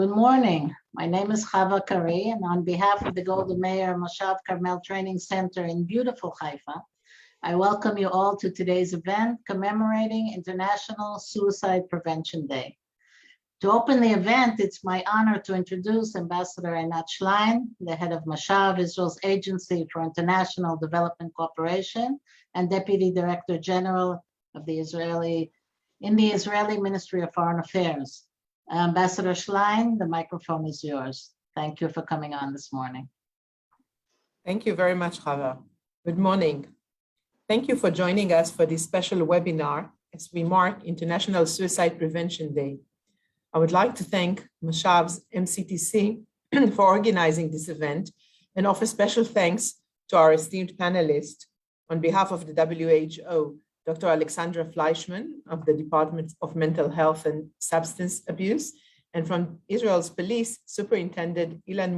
Good morning. My name is Chava Kari, and on behalf of the Golda Meir Moshav Carmel Training Center in beautiful Haifa, I welcome you all to today's event commemorating International Suicide Prevention Day. To open the event, it's my honor to introduce Ambassador Einat Schlein, the head of Moshav, Israel's Agency for International Development Cooperation, and Deputy Director General of the Israeli Ministry of Foreign Affairs. Ambassador Schlein, the microphone is yours. Thank you for coming on this morning. Thank you very much, Chava. Good morning. Thank you for joining us for this special webinar as we mark International Suicide Prevention Day. I would like to thank Moshav's MCTC for organizing this event and offer special thanks to our esteemed panelists. On behalf of the WHO, Dr. Alexandra Fleischmann of the Department of Mental Health and Substance Abuse, and from Israel's Police Superintendent Ilan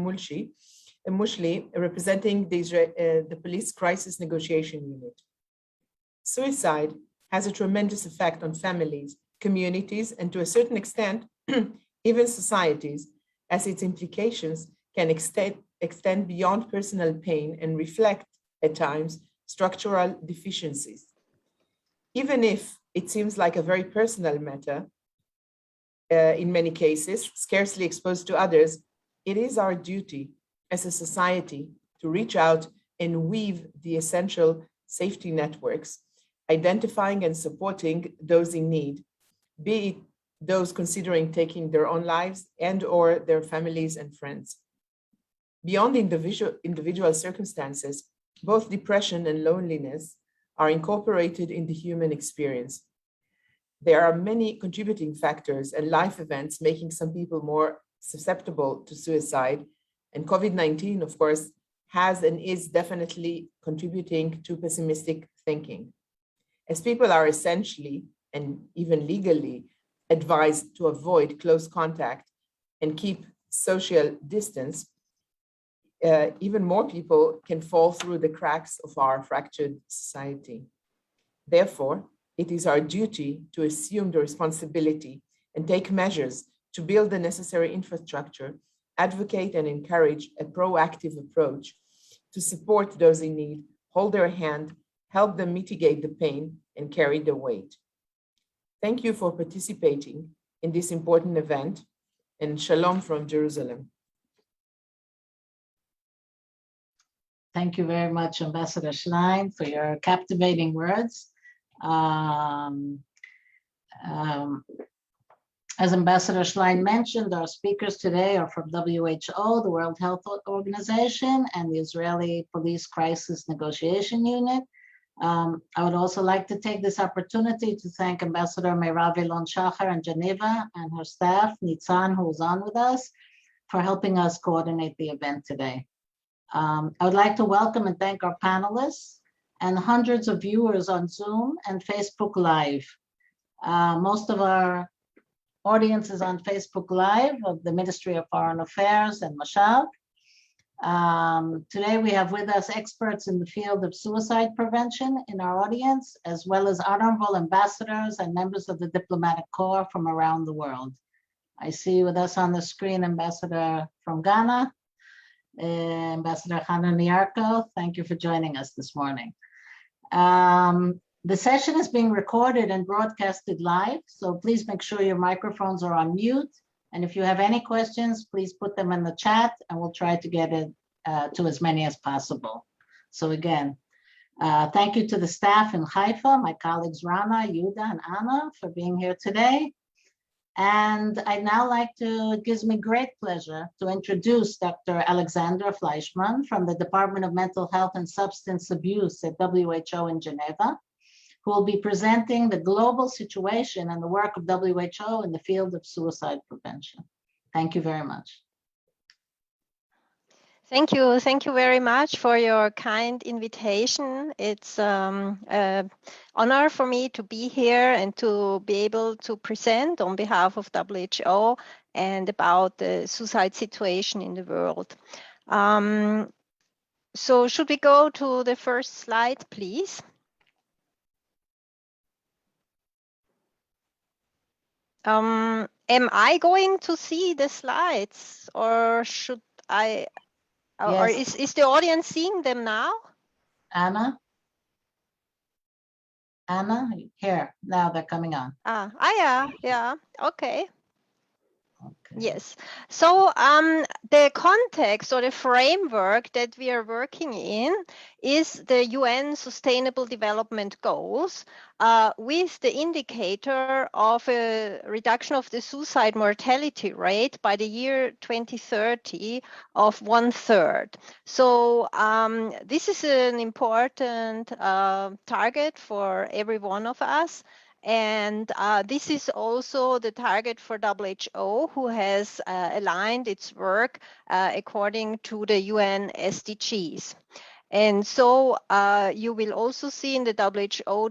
Musli, representing the Police Crisis Negotiation Unit. Suicide has a tremendous effect on families, communities, and to a certain extent, even societies, as its implications can extend beyond personal pain and reflect, at times, structural deficiencies. Even if it seems like a very personal matter, in many cases, scarcely exposed to others, it is our duty as a society to reach out and weave the essential safety networks, identifying and supporting those in need, be it those considering taking their own lives and/or their families and friends. Beyond individual circumstances, both depression and loneliness are incorporated in the human experience. There are many contributing factors and life events making some people more susceptible to suicide, and COVID-19, of course, has and is definitely contributing to pessimistic thinking. As people are essentially and even legally advised to avoid close contact and keep social distance, even more people can fall through the cracks of our fractured society. Therefore, it is our duty to assume the responsibility and take measures to build the necessary infrastructure, advocate and encourage a proactive approach to support those in need, hold their hand, help them mitigate the pain, and carry the weight. Thank you for participating in this important event, and shalom from Jerusalem. Thank you very much, Ambassador Schlein, for your captivating words. As Ambassador Schlein mentioned, our speakers today are from WHO, the World Health Organization, and the Israeli Police Crisis Negotiation Unit. I would also like to take this opportunity to thank Ambassador Meirav Ilan Shachar in Geneva and her staff, Nitzan, who is on with us, for helping us coordinate the event today. I would like to welcome and thank our panelists and hundreds of viewers on Zoom and Facebook Live. Most of our audience is on Facebook Live of the Ministry of Foreign Affairs and Moshav. Today we have with us experts in the field of suicide prevention in our audience, as well as honorable ambassadors and members of the diplomatic corps from around the world. I see with us on the screen Ambassador from Ghana, Ambassador Hannah Niarko. Thank you for joining us this morning. The session is being recorded and broadcasted live, so please make sure your microphones are on mute. And if you have any questions, please put them in the chat and we'll try to get it to as many as possible. So again, thank you to the staff in Haifa, my colleagues Rana, Yuda, and Anna for being here today. And I'd now like to, it gives me great pleasure to introduce Dr. Alexandra Fleischmann from the Department of Mental Health and Substance Abuse at WHO in Geneva, who will be presenting the global situation and the work of WHO in the field of suicide prevention. Thank you very much. Thank you. Thank you very much for your kind invitation. It's an honor for me to be here and to be able to present on behalf of WHO and about the suicide situation in the world. So should we go to the first slide, please? Am I going to see the slides, or should I, or Yes. is the audience seeing them now? Anna? Anna, here, now they're coming on. Yeah, okay. Okay. Yes. So the context or the framework that we are working in is the UN Sustainable Development Goals with the indicator of a reduction of the suicide mortality rate by the year 2030 of 1/3. So this is an important target for every one of us. And this is also the target for WHO, who has aligned its work according to the UN SDGs. And so you will also see in the WHO's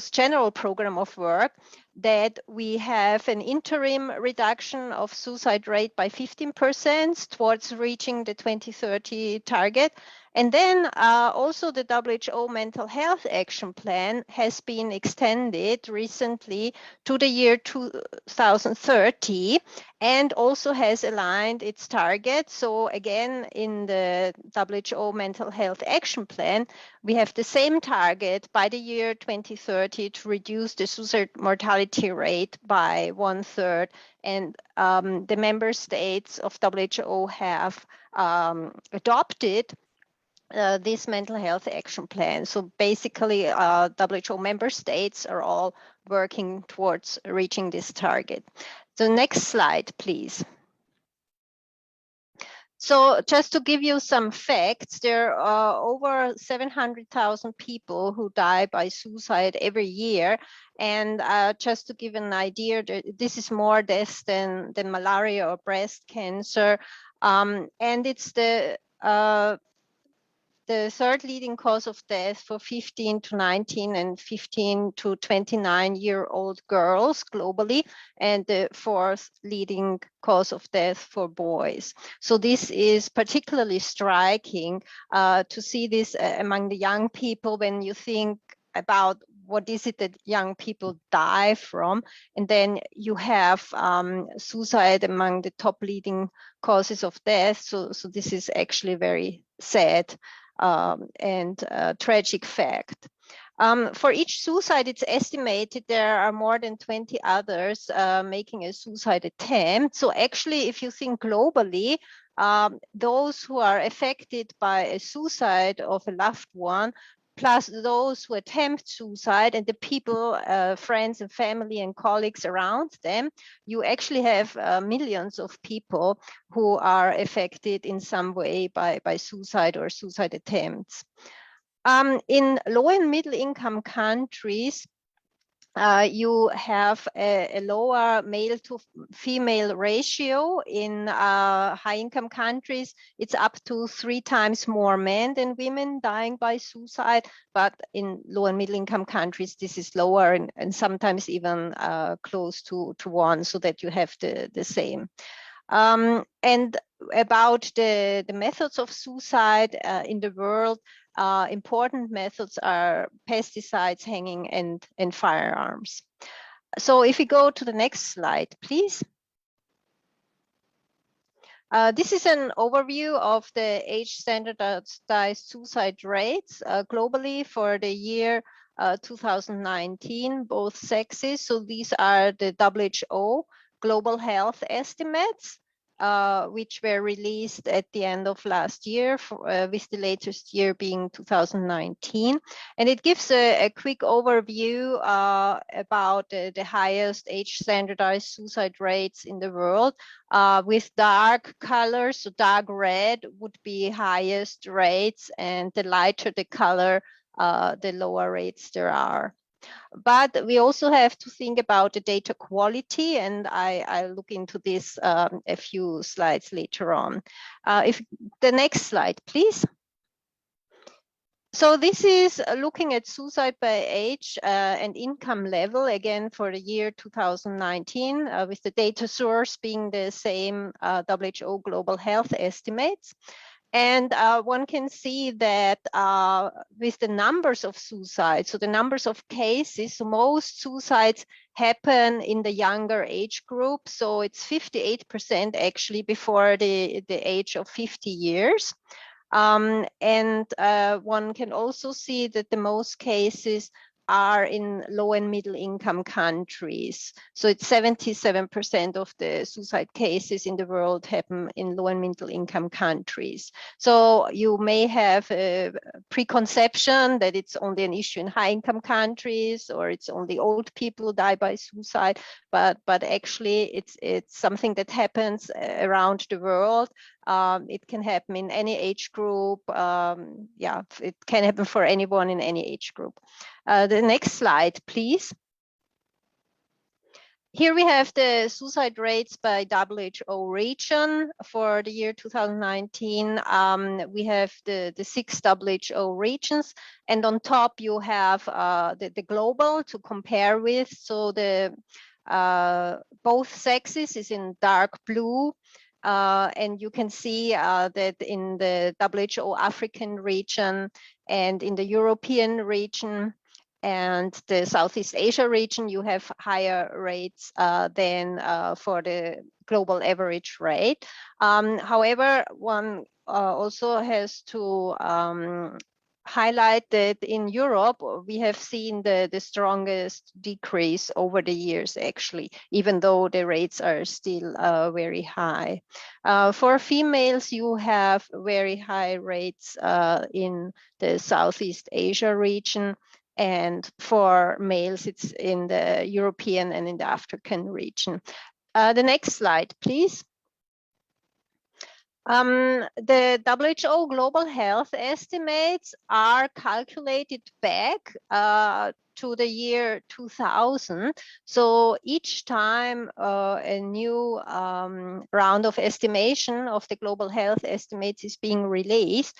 general program of work that we have an interim reduction of suicide rate by 15% towards reaching the 2030 target. And then also the WHO Mental Health Action Plan has been extended recently to the year 2030 and also has aligned its target. So again, in the WHO Mental Health Action Plan, we have the same target by the year 2030 to reduce the suicide mortality rate by 1/3. And the member states of WHO have adopted this mental health action plan. So basically, WHO member states are all working towards reaching this target. So next slide, please. So just to give you some facts, there are over 700,000 people who die by suicide every year. And just to give an idea, this is more deaths than malaria or breast cancer. And it's the third leading cause of death for 15 to 19 and 15 to 29-year-old girls globally, and the fourth leading cause of death for boys. So this is particularly striking to see this among the young people when you think about what is it that young people die from, and then you have suicide among the top leading causes of death. So this is actually very sad and tragic fact. For each suicide, it's estimated there are more than 20 others making a suicide attempt. So actually, if you think globally, those who are affected by a suicide of a loved one, plus those who attempt suicide and the people, friends and family and colleagues around them, you actually have millions of people who are affected in some way by suicide or suicide attempts. In low and middle income countries, you have a lower male to female ratio. In high income countries, it's up to 3 times more men than women dying by suicide. But in low and middle income countries, this is lower and sometimes even close to 1, so that you have the same. And about the methods of suicide in the world, important methods are pesticides, hanging, and firearms. So if we go to the next slide, please. This is an overview of the age standardized suicide rates globally for the year 2019, both sexes. So these are the WHO global health estimates, which were released at the end of last year, with the latest year being 2019. And it gives a quick overview about the highest age standardized suicide rates in the world, with dark colors. So dark red would be highest rates, and the lighter the color, the lower rates there are. But we also have to think about the data quality, and I'll look into this a few slides later on. If the next slide, please. So this is looking at suicide by age and income level, again for the year 2019, with the data source being the same WHO global health estimates. And one can see that with the numbers of suicides, so the numbers of cases, so most suicides happen in the younger age group. So it's 58% actually before the age of 50 years. And one can also see that the most cases are in low and middle income countries. So it's 77% of the suicide cases in the world happen in low and middle income countries. So you may have a preconception that it's only an issue in high income countries, or it's only old people who die by suicide, but actually it's something that happens around the world. It can happen in any age group. Yeah, it can happen for anyone in any age group. The next slide, please. Here we have the suicide rates by WHO region for the year 2019. We have the 6 WHO regions, and on top you have the global to compare with. So the both sexes is in dark blue. And you can see that in the WHO African region and in the European region and the Southeast Asia region, you have higher rates than for the global average rate. However, one also has to highlight that in Europe, we have seen the strongest decrease over the years, actually, even though the rates are still very high. For females, you have very high rates in the Southeast Asia region. And for males, it's in the European and in the African region. The next slide, please. The WHO global health estimates are calculated back to the year 2000. So each time a new round of estimation of the global health estimates is being released,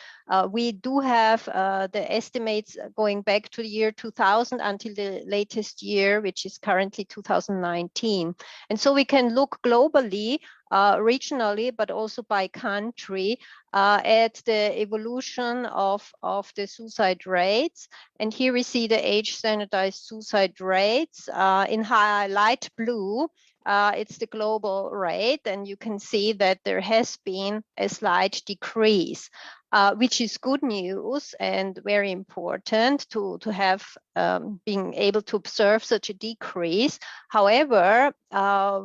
we do have the estimates going back to the year 2000 until the latest year, which is currently 2019. And so we can look globally, regionally, but also by country, at the evolution of the suicide rates. And here we see the age standardized suicide rates. In light blue, it's the global rate, and you can see that there has been a slight decrease, which is good news and very important to have being able to observe such a decrease. However,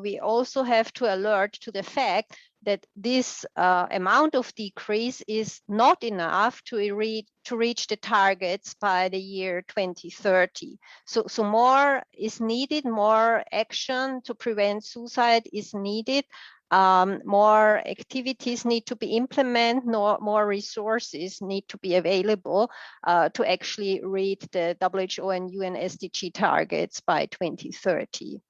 we also have to alert to the fact that this amount of decrease is not enough to reach the targets by the year 2030. So more is needed, more action to prevent suicide is needed. More activities need to be implemented, more resources need to be available to actually reach the WHO and UN SDG targets by 2030.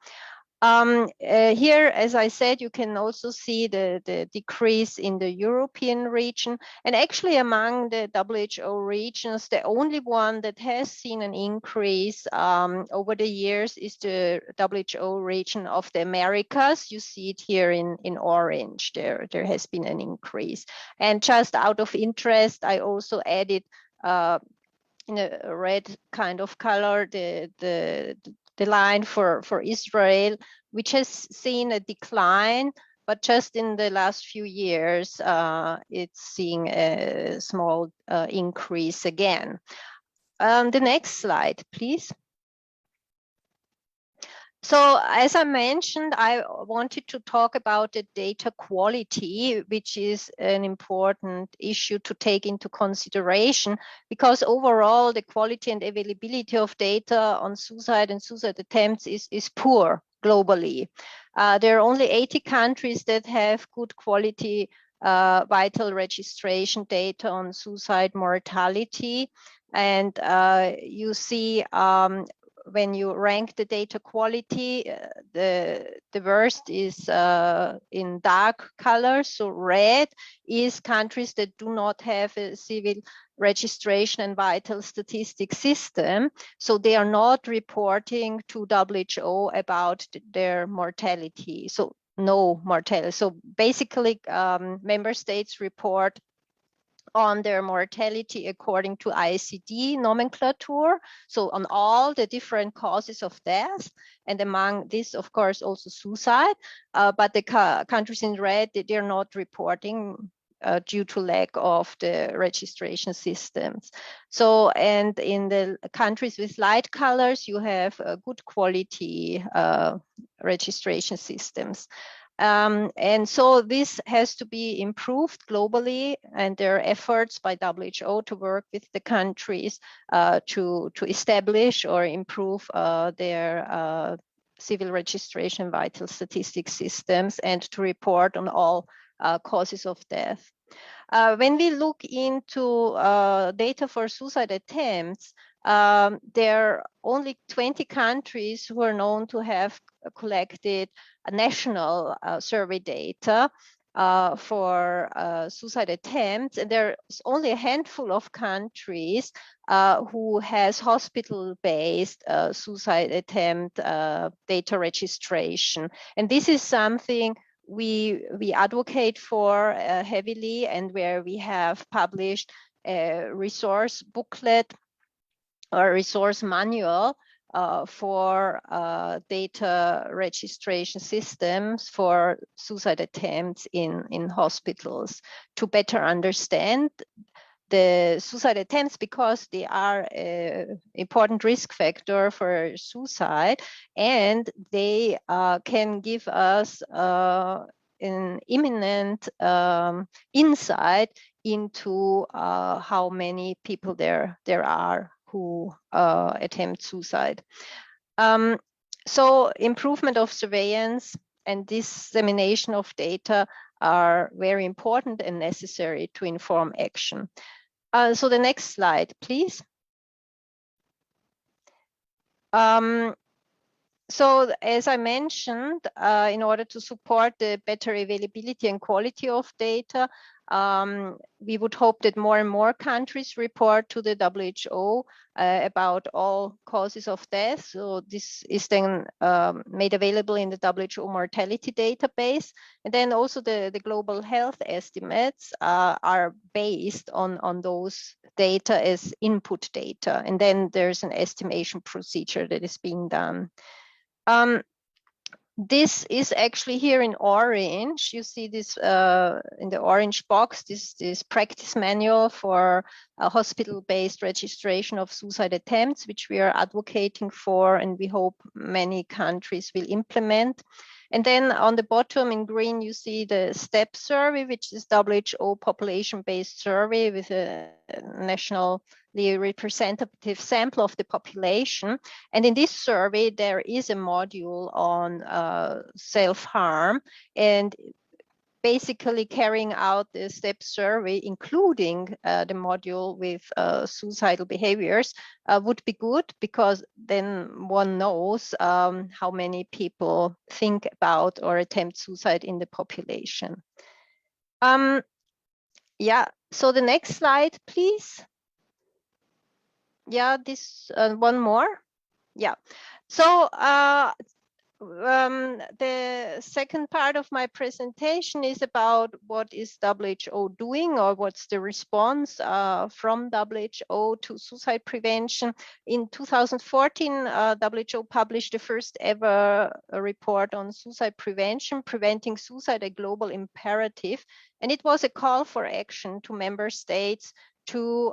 Here, as I said, you can also see the decrease in the European region. And actually among the WHO regions, the only one that has seen an increase over the years is the WHO region of the Americas. You see it here in orange. There has been an increase. And just out of interest, I also added in a red kind of color the line for Israel, which has seen a decline, but just in the last few years, it's seeing a small increase again. The next slide, please. So as I mentioned, I wanted to talk about the data quality, which is an important issue to take into consideration, because overall the quality and availability of data on suicide and suicide attempts is poor globally. There are only 80 countries that have good quality vital registration data on suicide mortality. And you see when you rank the data quality, the worst is in dark color. So red is countries that do not have a civil registration and vital statistics system. So they are not reporting to WHO about their mortality. So no mortality. So basically member states report on their mortality according to ICD nomenclature, so on all the different causes of death, and among this, of course, also suicide, but the countries in red, they're not reporting due to lack of the registration systems. So, and in the countries with light colors, you have good quality registration systems. And so this has to be improved globally, and there are efforts by WHO to work with the countries to establish or improve their civil registration vital statistics systems and to report on all causes of death. When we look into data for suicide attempts, there are only 20 countries who are known to have collected a national survey data for suicide attempts, and there's only a handful of countries who has hospital-based suicide attempt data registration. And this is something we advocate for heavily, and where we have published a resource booklet or resource manual for data registration systems for suicide attempts in hospitals to better understand the suicide attempts, because they are an important risk factor for suicide, and they can give us an imminent insight into how many people there are who attempt suicide. So improvement of surveillance and dissemination of data are very important and necessary to inform action. So the next slide, please. So as I mentioned, in order to support the better availability and quality of data, we would hope that more and more countries report to the WHO about all causes of death. So this is then made available in the WHO mortality database. And then also the global health estimates are based on those data as input data. And then there's an estimation procedure that is being done. This is actually here in orange. You see this in the orange box, this practice manual for a hospital-based registration of suicide attempts, which we are advocating for, and we hope many countries will implement. And then on the bottom in green, you see the STEP survey, which is WHO population-based survey with a nationally representative sample of the population. And in this survey, there is a module on self-harm, and basically carrying out the STEP survey, including the module with suicidal behaviors, would be good, because then one knows how many people think about or attempt suicide in the population. Yeah, so the next slide, please. Yeah, this one more. Yeah, so the second part of my presentation is about what is WHO doing, or what's the response from WHO to suicide prevention. In 2014, WHO published the first ever report on suicide prevention, Preventing Suicide, a Global Imperative. And it was a call for action to member states to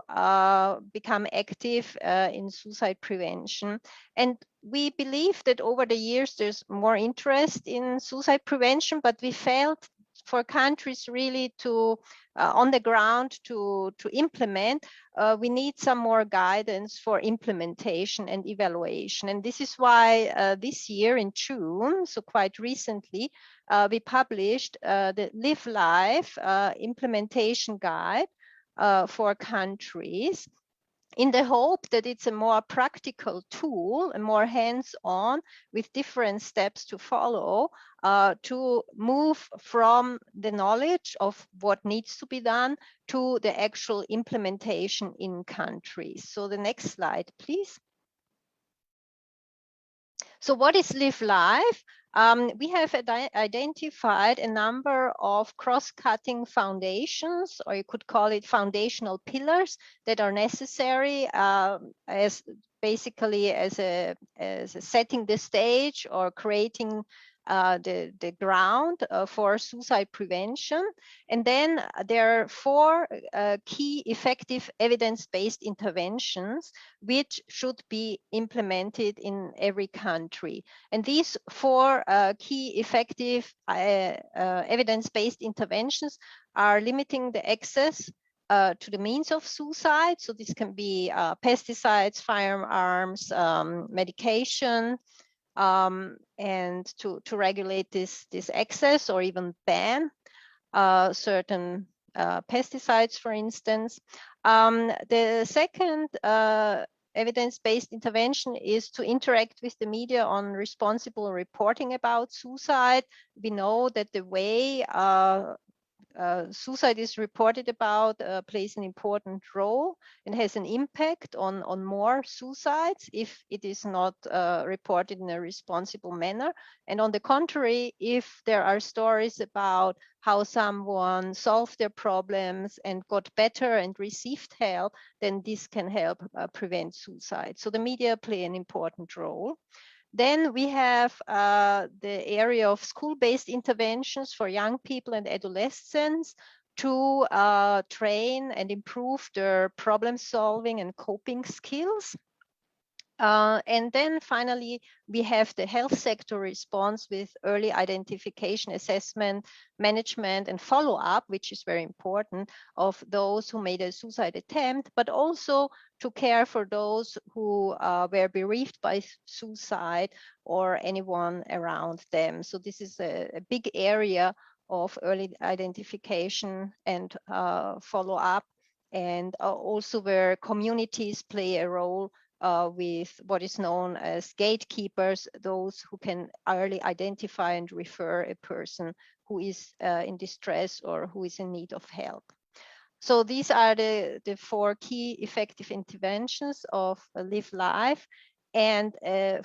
become active in suicide prevention. And we believe that over the years there's more interest in suicide prevention, but we failed for countries really to on the ground to implement. We need some more guidance for implementation and evaluation. And this is why this year in June, so quite recently, we published the Live Life implementation guide for countries, in the hope that it's a more practical tool, a more hands-on, with different steps to follow, to move from the knowledge of what needs to be done to the actual implementation in countries. So the next slide, please. So what is Live Life? We have identified a number of cross-cutting foundations, or you could call it foundational pillars, that are necessary as basically as a setting the stage or creating the ground for suicide prevention. And then there are 4 key effective evidence-based interventions which should be implemented in every country. And these 4 key effective evidence-based interventions are limiting the access to the means of suicide. So this can be pesticides, firearms, medication, and to regulate this access or even ban certain pesticides, for instance. The second evidence-based intervention is to interact with the media on responsible reporting about suicide. We know that the way suicide is reported about plays an important role and has an impact on more suicides if it is not reported in a responsible manner. And on the contrary, if there are stories about how someone solved their problems and got better and received help, then this can help prevent suicide. So the media play an important role. Then we have the area of school-based interventions for young people and adolescents to train and improve their problem-solving and coping skills. And then finally, we have the health sector response with early identification, assessment, management, and follow-up, which is very important, of those who made a suicide attempt, but also to care for those who were bereaved by suicide or anyone around them. So this is a big area of early identification and follow-up, and also where communities play a role with what is known as gatekeepers, those who can early identify and refer a person who is in distress or who is in need of help. So these are the 4 key effective interventions of Live Life. And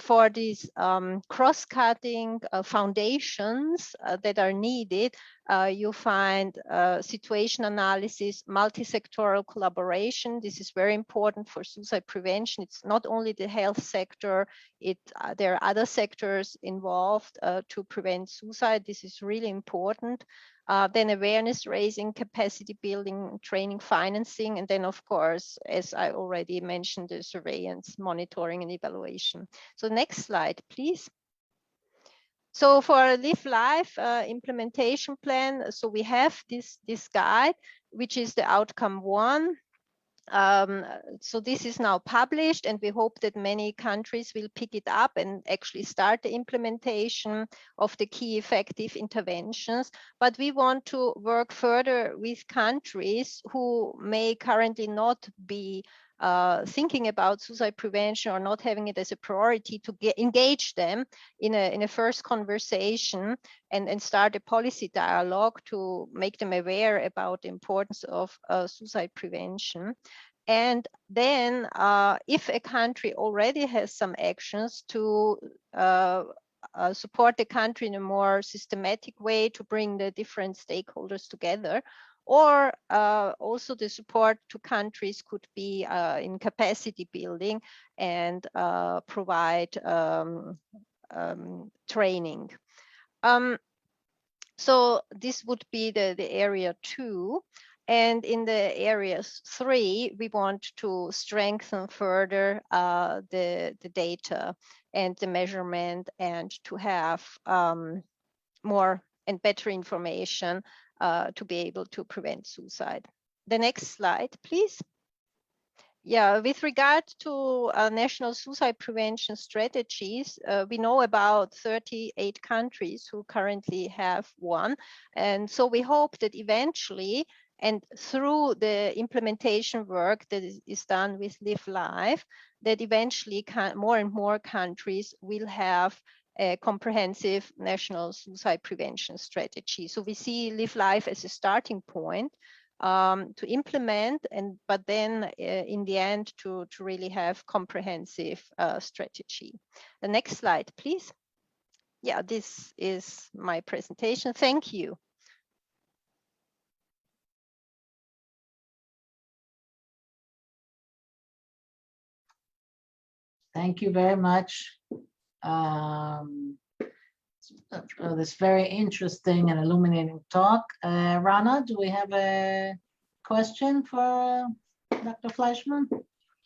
for these cross-cutting foundations that are needed, you find situation analysis, multi-sectoral collaboration. This is very important for suicide prevention. It's not only the health sector, there are other sectors involved to prevent suicide. This is really important. Then awareness raising, capacity building, training, financing, and then of course, as I already mentioned, the surveillance, monitoring, and evaluation. So next slide, please. So for Live Life implementation plan, so we have this guide, which is the outcome 1. So this is now published, and we hope that many countries will pick it up and actually start the implementation of the key effective interventions. But we want to work further with countries who may currently not be thinking about suicide prevention or not having it as a priority, to engage them in a first conversation and start a policy dialogue to make them aware about the importance of suicide prevention. And then if a country already has some actions, to support the country in a more systematic way to bring the different stakeholders together. Or also the support to countries could be in capacity building and provide training. So this would be the area 2. And in the areas 3, we want to strengthen further the data and the measurement, and to have more and better information to be able to prevent suicide. The next slide, please. Yeah, with regard to national suicide prevention strategies, we know about 38 countries who currently have one. And so we hope that eventually, and through the implementation work that is done with Live Life, that eventually more and more countries will have a comprehensive national suicide prevention strategy. So we see Live Life as a starting point, to implement, but then in the end to really have comprehensive strategy. The next slide, please. Yeah, this is my presentation. Thank you. Thank you very much. This very interesting and illuminating talk. Rana, do we have a question for Dr. Fleischmann?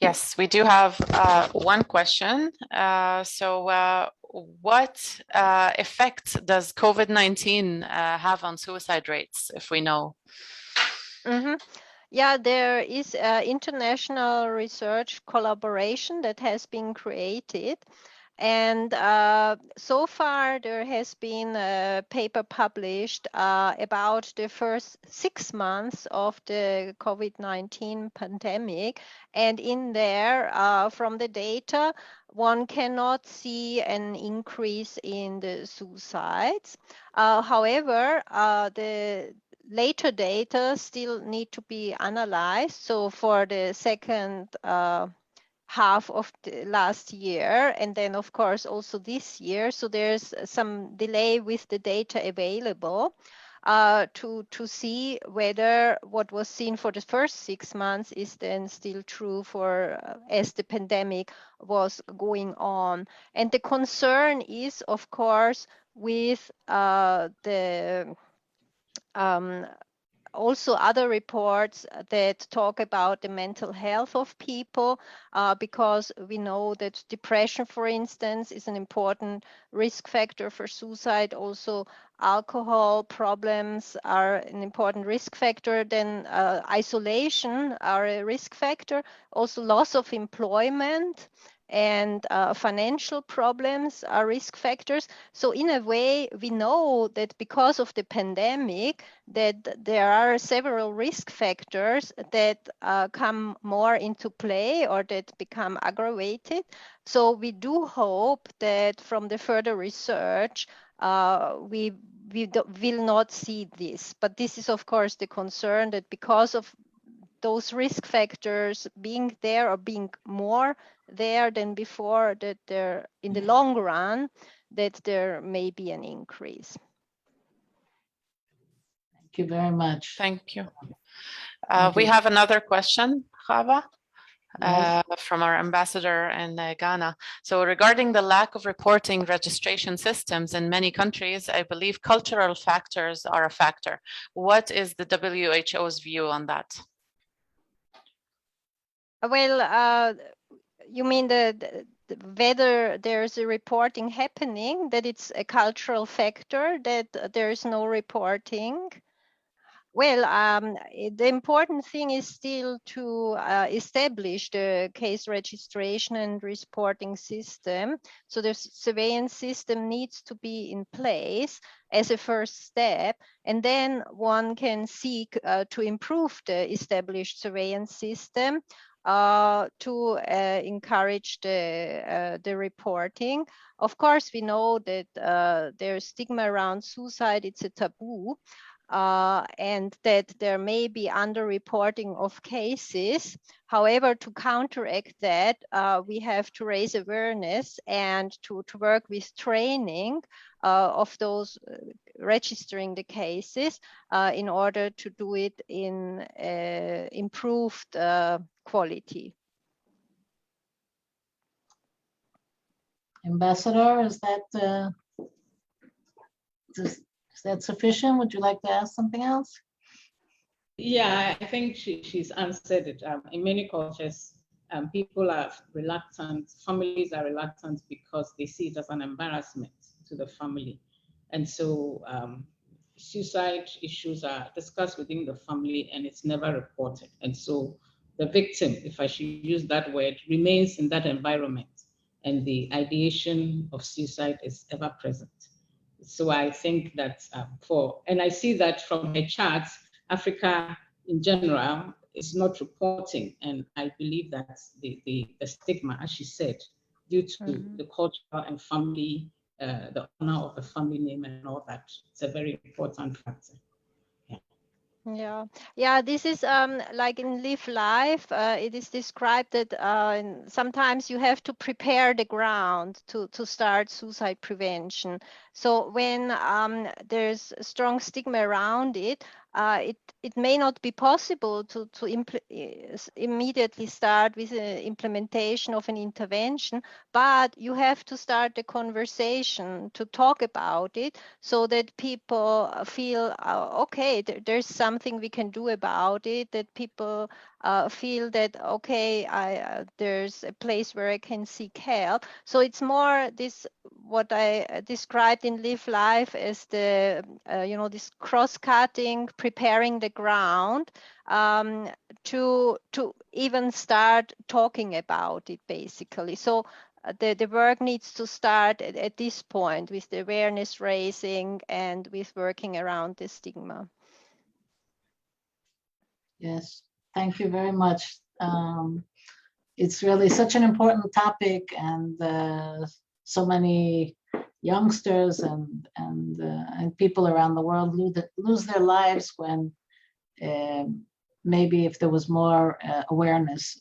Yes, we do have one question. What effect does COVID-19 have on suicide rates, if we know? Mm-hmm. Yeah, there is international research collaboration that has been created. And so far, there has been a paper published about the first 6 months of the COVID-19 pandemic. And in there, from the data, one cannot see an increase in the suicides. However, the later data still need to be analyzed. So for the second half of the last year, and then of course also this year. So there's some delay with the data available to see whether what was seen for the first 6 months is then still true for as the pandemic was going on. And the concern is, of course, with the also other reports that talk about the mental health of people, because we know that depression, for instance, is an important risk factor for suicide. Also, alcohol problems are an important risk factor. Then isolation are a risk factor. Also, loss of employment and financial problems are risk factors. So in a way, we know that because of the pandemic, that there are several risk factors that come more into play or that become aggravated. So we do hope that from the further research, we will not see this. But this is, of course, the concern that because of those risk factors being there or being more there than before, that there in the long run, that there may be an increase. Thank you very much. Thank you. Thank We you. have another question, Chava, Yes. from our ambassador in Ghana. So regarding the lack of reporting registration systems in many countries, I believe cultural factors are a factor. What is the WHO's view on that? Well, you mean whether there's a reporting happening, that it's a cultural factor, that there is no reporting? Well, the important thing is still to establish the case registration and reporting system. So the surveillance system needs to be in place as a first step, and then one can seek to improve the established surveillance system to encourage the reporting. Of course, we know that there's stigma around suicide, it's a taboo. And that there may be underreporting of cases. However, to counteract that, we have to raise awareness and to work with training of those registering the cases in order to do it in improved quality. Ambassador, is that sufficient? Would you like to ask something else? Yeah, I think she's answered it. In many cultures, people are reluctant, families are reluctant because they see it as an embarrassment to the family. And so suicide issues are discussed within the family and it's never reported. And so the victim, if I should use that word, remains in that environment and the ideation of suicide is ever present. So I think that and I see that from the charts, Africa in general is not reporting. And I believe that the stigma, as she said, due to the culture and family, the honor of the family name and all that, it's a very important factor. Yeah. Yeah. This is like in Live Life. It is described that sometimes you have to prepare the ground to start suicide prevention. So when there's a strong stigma around it, it may not be possible to immediately start with the implementation of an intervention, but you have to start the conversation to talk about it so that people feel, okay, there's something we can do about it, that people feel that, okay, there's a place where I can seek help. So it's more this, what I described in Live Life as the, this cross-cutting, preparing the ground to even start talking about it, basically. So the work needs to start at this point with the awareness raising and with working around the stigma. Yes, thank you very much. It's really such an important topic, and so many youngsters and people around the world lose their lives when maybe if there was more awareness,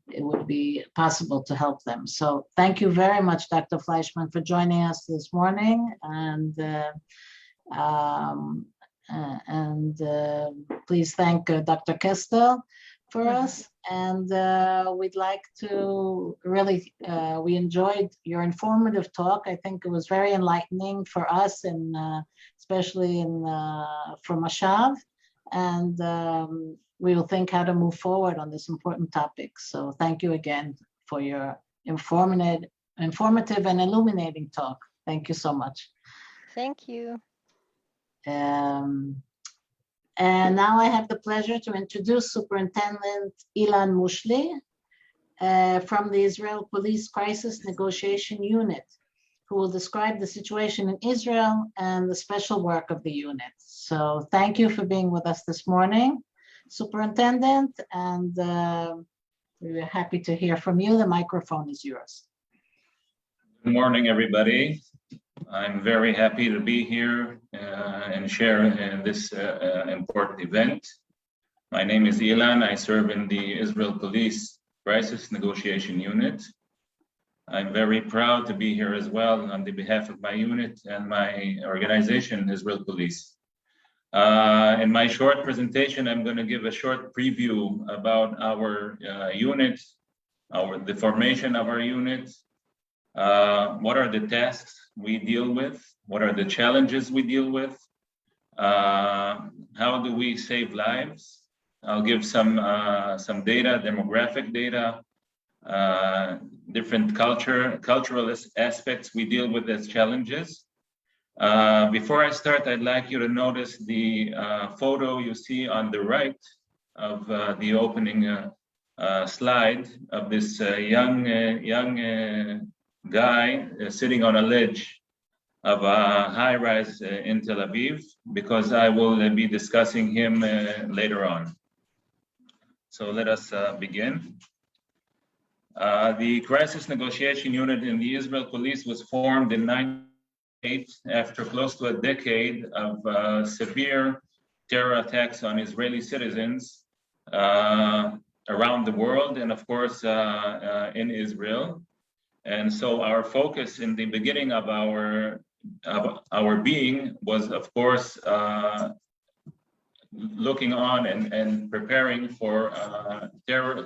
it would be possible to help them. So thank you very much, Dr. Fleischmann, for joining us this morning. And please thank Dr. Kestel for us. And we'd like to really, we enjoyed your informative talk. I think it was very enlightening for us, and especially for Mashav. And we will think how to move forward on this important topic. So thank you again for your informative and illuminating talk. Thank you so much. Thank you. And now I have the pleasure to introduce Superintendent Ilan Musli from the Israel Police Crisis Negotiation Unit, who will describe the situation in Israel and the special work of the unit. So thank you for being with us this morning, Superintendent, and we're happy to hear from you. The microphone is yours. Good morning, everybody. I'm very happy to be here and share in this important event. My name is Ilan. I serve in the Israel Police Crisis Negotiation Unit. I'm very proud to be here as well on the behalf of my unit and my organization, Israel Police. In my short presentation, I'm going to give a short preview about our unit, the formation of our unit, what are the tasks we deal with, what are the challenges we deal with, how do we save lives. I'll give some data, demographic data, different cultural aspects we deal with as challenges. Before I start, I'd like you to notice the photo you see on the right of the opening slide of this young guy sitting on a ledge of a high-rise in Tel Aviv, because I will be discussing him later on. So let us begin. The Crisis Negotiation Unit in the Israel Police was formed in 1998 after close to a decade of severe terror attacks on Israeli citizens around the world, and of course in Israel. And so our focus in the beginning of our being was, of course, looking on and preparing for terror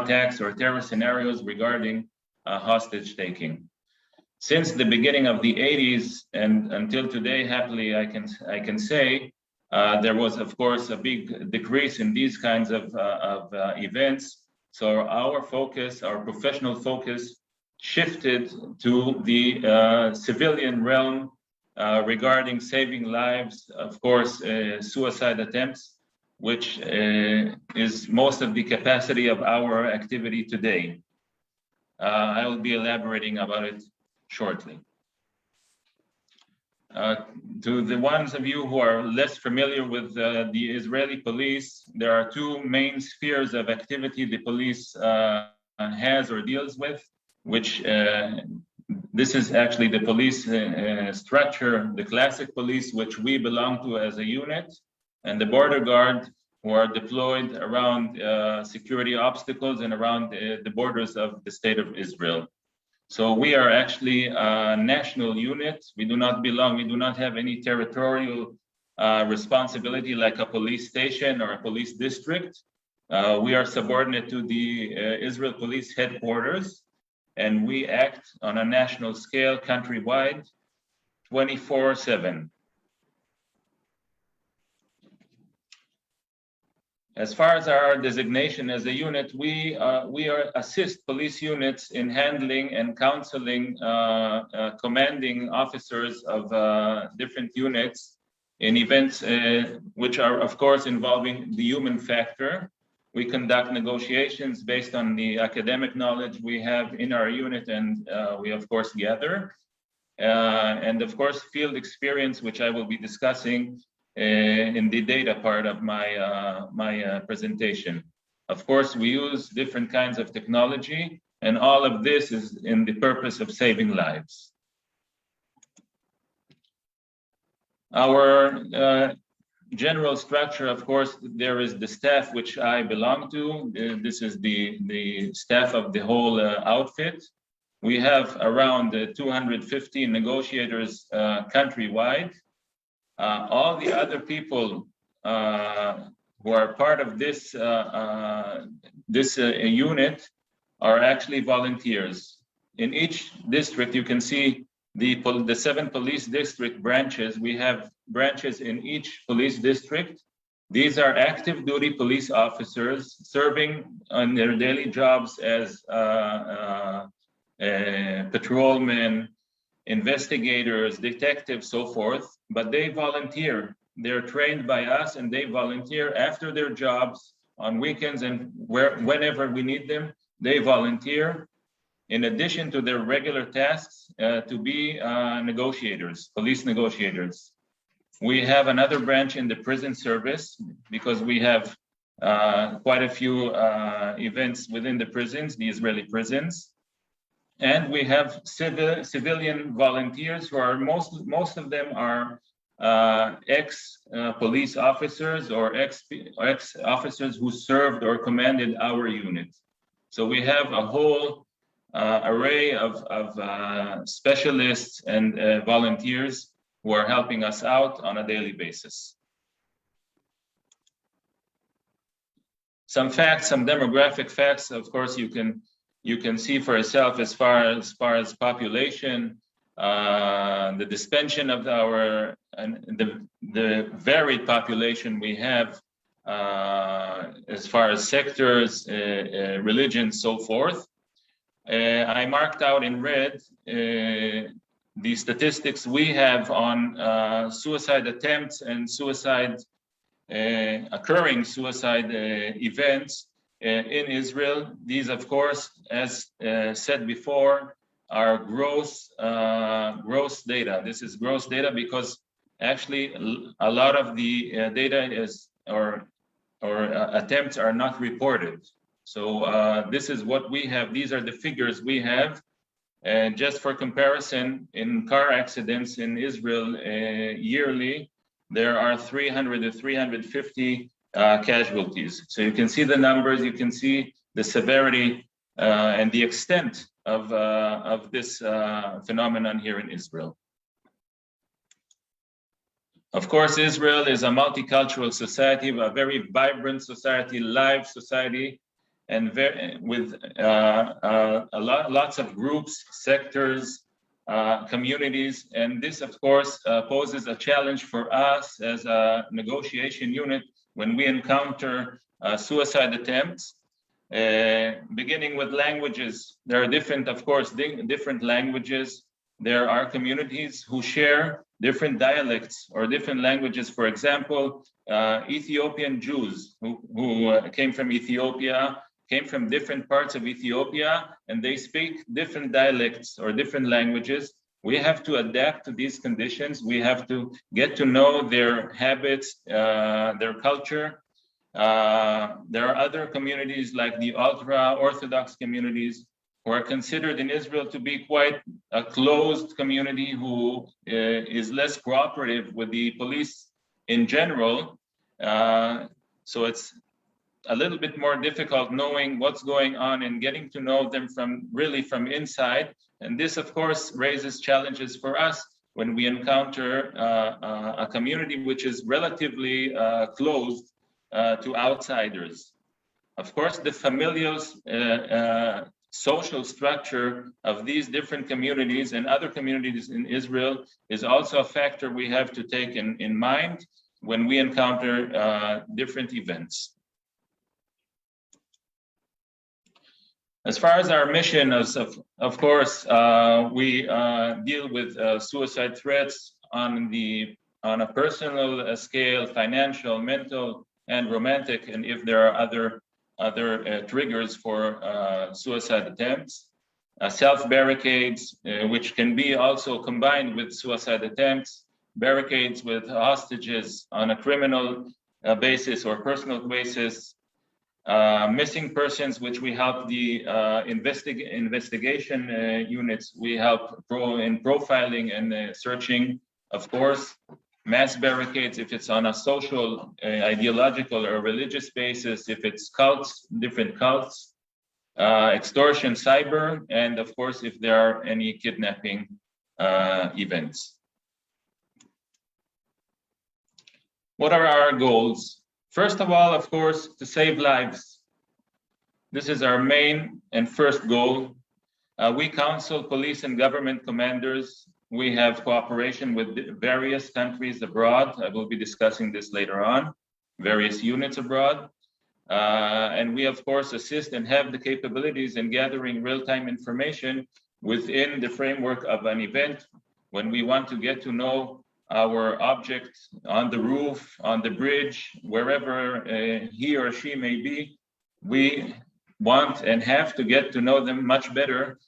attacks or terror scenarios regarding hostage taking. Since the beginning of the 80s and until today, happily, I can say, there was, of course, a big decrease in these kinds of events. So our focus, our professional focus, shifted to the civilian realm regarding saving lives, of course, suicide attempts, which is most of the capacity of our activity today. I will be elaborating about it shortly. To the ones of you who are less familiar with the Israeli police, there are two main spheres of activity the police has or deals with, which this is actually the police structure, the classic police, which we belong to as a unit. and the border guard who are deployed around security obstacles and around the borders of the state of Israel. So we are actually a national unit. We do not have any territorial responsibility like a police station or a police district. We are subordinate to the Israel Police Headquarters, and we act on a national scale, countrywide, 24/7. As far as our designation as a unit, we assist police units in handling and counseling commanding officers of different units in events which are, of course, involving the human factor. We conduct negotiations based on the academic knowledge we have in our unit, and we, of course, gather. And, of course, field experience, which I will be discussing in the data part of my presentation. Of course, we use different kinds of technology, and all of this is in the purpose of saving lives. Our general structure, of course, there is the staff which I belong to. This is the staff of the whole outfit. We have around 250 negotiators countrywide. All the other people who are part of this unit are actually volunteers. In each district, you can see the 7 police district branches. We have branches in each police district. These are active duty police officers serving on their daily jobs as patrolmen, investigators, detectives, so forth, but they volunteer. They're trained by us, and they volunteer after their jobs on weekends and whenever we need them. They volunteer in addition to their regular tasks to be negotiators, police negotiators. We have another branch in the prison service because we have quite a few events within the prisons, the Israeli prisons. And we have civilian volunteers who are most of them are ex-police officers or ex-officers who served or commanded our unit. So we have a whole array of specialists and volunteers who are helping us out on a daily basis. Some facts, some demographic facts, of course, you can see for yourself as far as population, the dimension of our the varied population we have as far as sectors, religions, so forth. I marked out in red the statistics we have on suicide attempts and occurring suicide events in Israel. These, of course, as said before, are gross data. This is gross data because actually a lot of the data is or attempts are not reported. So this is what we have. These are the figures we have. And just for comparison, in car accidents in Israel yearly, there are 300 to 350 casualties. So you can see the numbers, you can see the severity and the extent of this phenomenon here in Israel. Of course, Israel is a multicultural society, a very vibrant society, live society, and with lots of groups, sectors, communities. And this, of course, poses a challenge for us as a negotiation unit when we encounter suicide attempts. Beginning with languages, there are different languages. There are communities who share different dialects or different languages. For example, Ethiopian Jews who came from Ethiopia, came from different parts of Ethiopia, and they speak different dialects or different languages. We have to adapt to these conditions. We have to get to know their habits, their culture. There are other communities like the ultra-Orthodox communities who are considered in Israel to be quite a closed community who is less cooperative with the police in general. So it's a little bit more difficult knowing what's going on and getting to know them from inside. And this, of course, raises challenges for us when we encounter a community which is relatively closed to outsiders. Of course, the familial social structure of these different communities and other communities in Israel is also a factor we have to take in mind when we encounter different events. As far as our mission, of course, we deal with suicide threats on a personal scale, financial, mental, and romantic, and if there are other triggers for suicide attempts. Self-barricades, which can be also combined with suicide attempts, barricades with hostages on a criminal basis or personal basis, missing persons, which we help the investigation units. We help in profiling and searching, of course. Mass barricades, if it's on a social, ideological, or religious basis, if it's cults, different cults, extortion, cyber, and of course, if there are any kidnapping events. What are our goals? First of all, of course, to save lives. This is our main and first goal. We counsel police and government commanders. We have cooperation with various countries abroad. I will be discussing this later on, various units abroad. And we, of course, assist and have the capabilities in gathering real-time information within the framework of an event. When we want to get to know our object on the roof, on the bridge, wherever he or she may be, we want and have to get to know them much better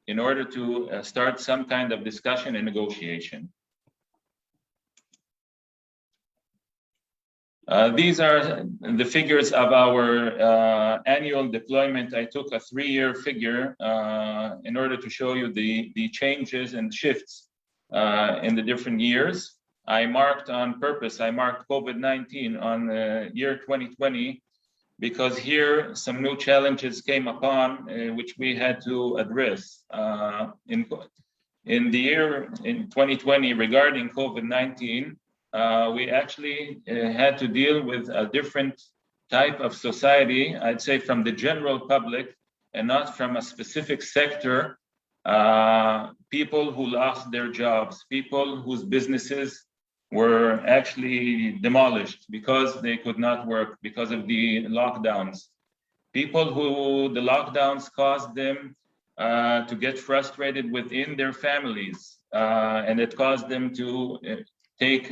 in order to start some kind of discussion and negotiation. These are the figures of our annual deployment. I took a 3-year figure in order to show you the changes and shifts in the different years. I marked on purpose, I marked COVID-19 on the year 2020, because here some new challenges came upon which we had to address. In the year in 2020 regarding COVID-19, we actually had to deal with a different type of society, I'd say from the general public and not from a specific sector. People who lost their jobs, people whose businesses were actually demolished because they could not work because of the lockdowns. People who the lockdowns caused them to get frustrated within their families, and it caused them to take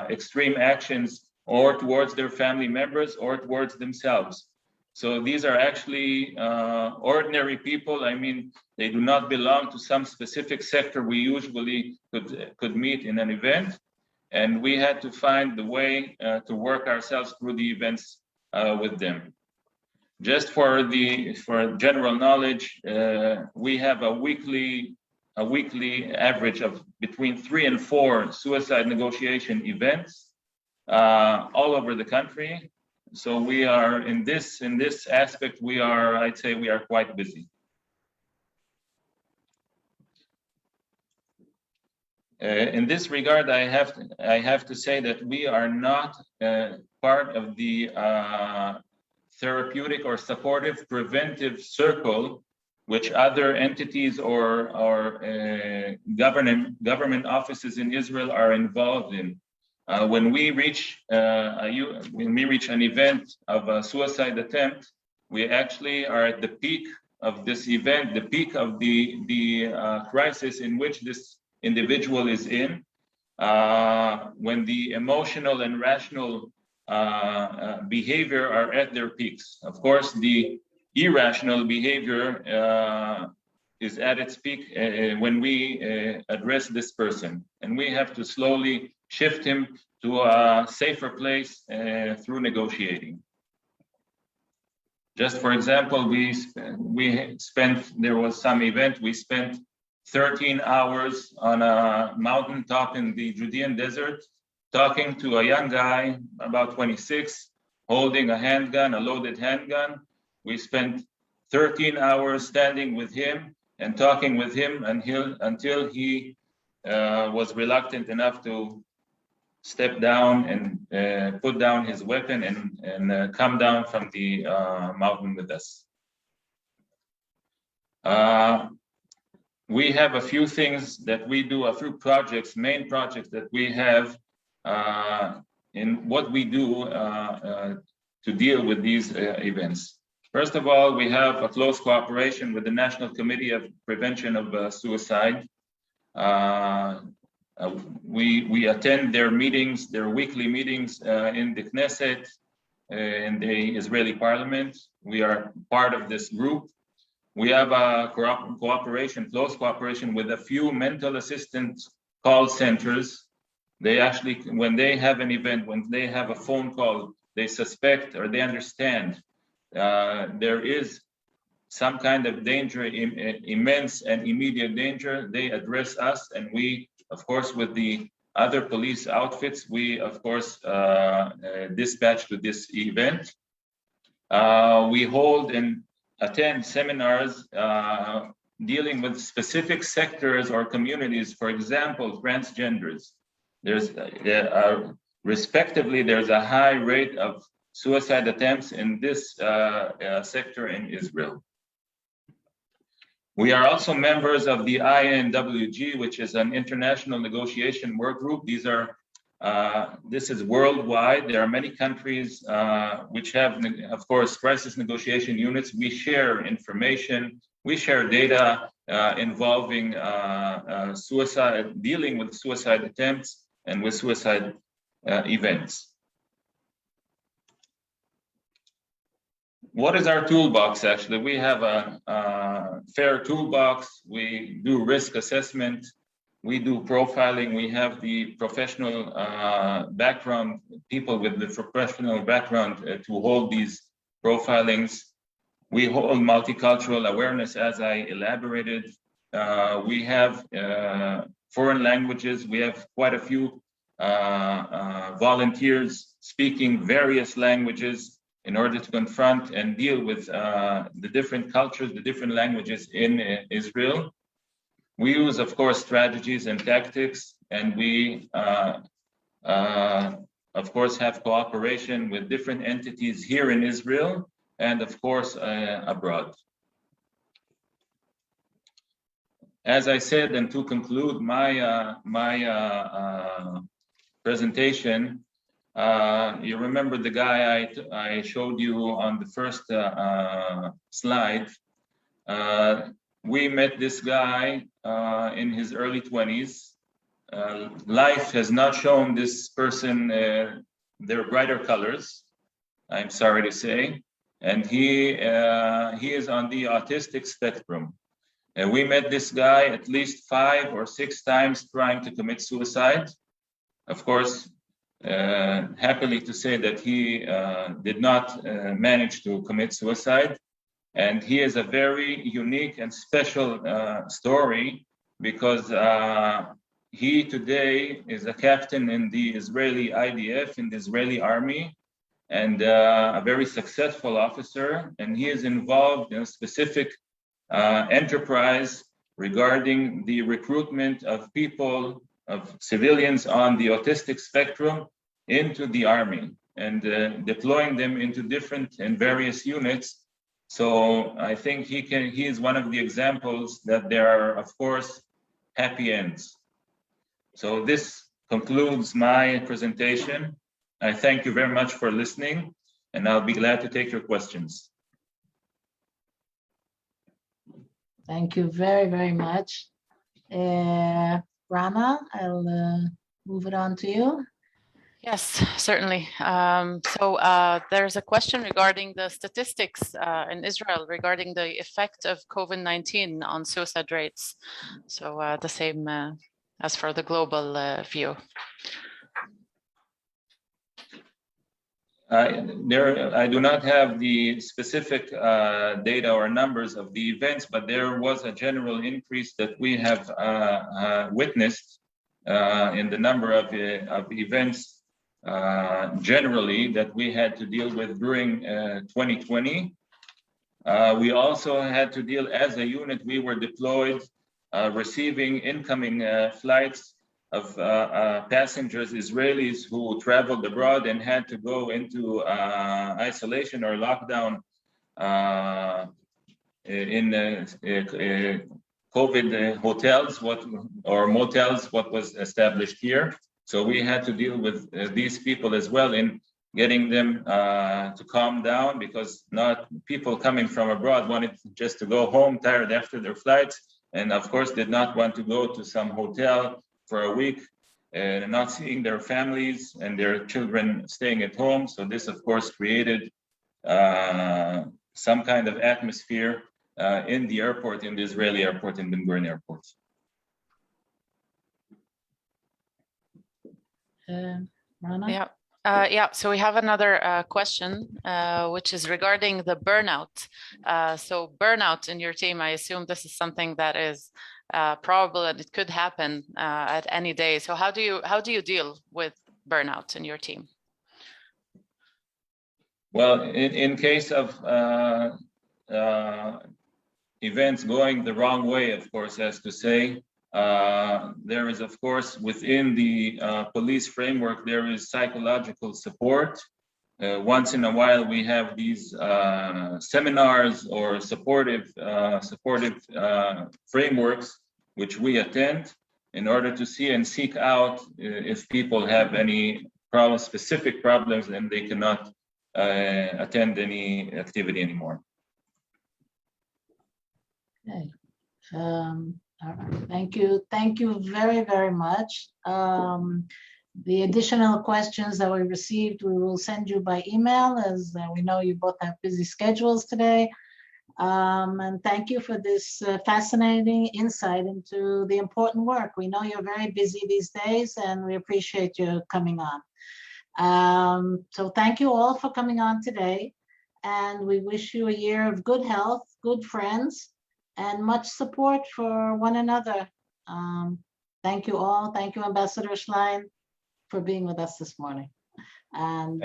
extreme actions or towards their family members or towards themselves. So these are actually ordinary people. I mean, they do not belong to some specific sector we usually could meet in an event. And we had to find the way to work ourselves through the events with them. Just for general knowledge, we have a weekly average of between 3 and 4 suicide negotiation events all over the country. So we are in this aspect, I'd say we are quite busy. In this regard, I have to say that we are not part of the therapeutic or supportive preventive circle, which other entities or government offices in Israel are involved in. When we reach an event of a suicide attempt, we actually are at the peak of this event, the peak of the crisis in which this individual is in, when the emotional and rational behavior are at their peaks. Of course, the irrational behavior is at its peak when we address this person, and we have to slowly shift him to a safer place through negotiating. Just for example, there was some event, we spent 13 hours on a mountaintop in the Judean desert talking to a young guy, about 26, holding a handgun, a loaded handgun. We spent 13 hours standing with him and talking with him until he was reluctant enough to step down and put down his weapon and come down from the mountain with us. We have a few things that we do, a few projects, main projects that we have in what we do to deal with these events. First of all, we have a close cooperation with the National Committee of Prevention of Suicide. We attend their meetings, their weekly meetings in the Knesset, in the Israeli parliament. We are part of this group. We have a close cooperation with a few mental assistance call centers. They actually, when they have an event, when they have a phone call, they suspect or they understand there is some kind of danger, immense and immediate danger, they address us, and we, of course, with the other police outfits, we, of course, dispatch to this event. We hold and attend seminars dealing with specific sectors or communities, for example, transgenders. There's respectively, there's a high rate of suicide attempts in this sector in Israel. We are also members of the INWG, which is an international negotiation work group. This is worldwide. There are many countries which have, of course, crisis negotiation units. We share information, we share data involving suicide, dealing with suicide attempts and with suicide events. What is our toolbox? Actually, we have a fair toolbox. We do risk assessment. We do profiling. We have the professional background, people with the professional background to hold these profilings. We hold multicultural awareness, as I elaborated. We have foreign languages. We have quite a few volunteers speaking various languages in order to confront and deal with the different cultures, the different languages in Israel. We use, of course, strategies and tactics, and we, of course, have cooperation with different entities here in Israel and, of course, abroad. As I said, and to conclude my presentation, you remember the guy I showed you on the first slide. We met this guy in his early 20s. Life has not shown this person their brighter colors, I'm sorry to say. And he is on the autistic spectrum. And we met this guy at least 5 or 6 times trying to commit suicide. Of course, happily to say that he did not manage to commit suicide. And he is a very unique and special story because he today is a captain in the Israeli IDF, in the Israeli army, and a very successful officer. And he is involved in a specific enterprise regarding the recruitment of people, of civilians on the autistic spectrum into the army and deploying them into different and various units. So I think he is one of the examples that there are, of course, happy ends. So this concludes my presentation. I thank you very much for listening, and I'll be glad to take your questions. Thank you very, very much. Rana, I'll move it on to you. Yes, certainly. There's a question regarding the statistics in Israel regarding the effect of COVID-19 on suicide rates. So the same as for the global view. I do not have the specific data or numbers of the events, but there was a general increase that we have witnessed in the number of events generally that we had to deal with during 2020. We also had to deal as a unit. We were deployed, receiving incoming flights of passengers, Israelis who traveled abroad and had to go into isolation or lockdown in COVID hotels, or motels, what was established here. So we had to deal with these people as well in getting them to calm down, because not people coming from abroad wanted just to go home tired after their flights, and of course did not want to go to some hotel for a week and not seeing their families and their children staying at home. So this of course created some kind of atmosphere in the airport, in the Israeli airport, in Ben Gurion airport. Rana? Yeah, so we have another question, which is regarding the burnout. So burnout in your team, I assume this is something that is probable and it could happen at any day. So how do you deal with burnout in your team? Well, in case of events going the wrong way, of course, as to say, there is, of course, within the police framework, there is psychological support. Once in a while, we have these seminars or supportive frameworks, which we attend in order to see and seek out if people have any problems, specific problems, and they cannot attend any activity anymore. Okay. All right. Thank you very, very much. The additional questions that we received, we will send you by email, as we know you both have busy schedules today. And thank you for this fascinating insight into the important work. We know you're very busy these days, and we appreciate you coming on. So thank you all for coming on today, and we wish you a year of good health, good friends, and much support for one another. Thank you all. Thank you, Ambassador Schlein, for being with us this morning. And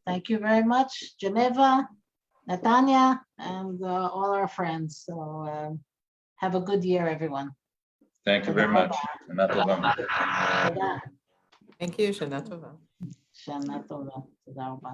thank you very much, Geneva, Natanya, and all our friends. So have a good year, everyone. Thank you very much. Thank you, Shana Tova. Shana Tova. Tודה רבה.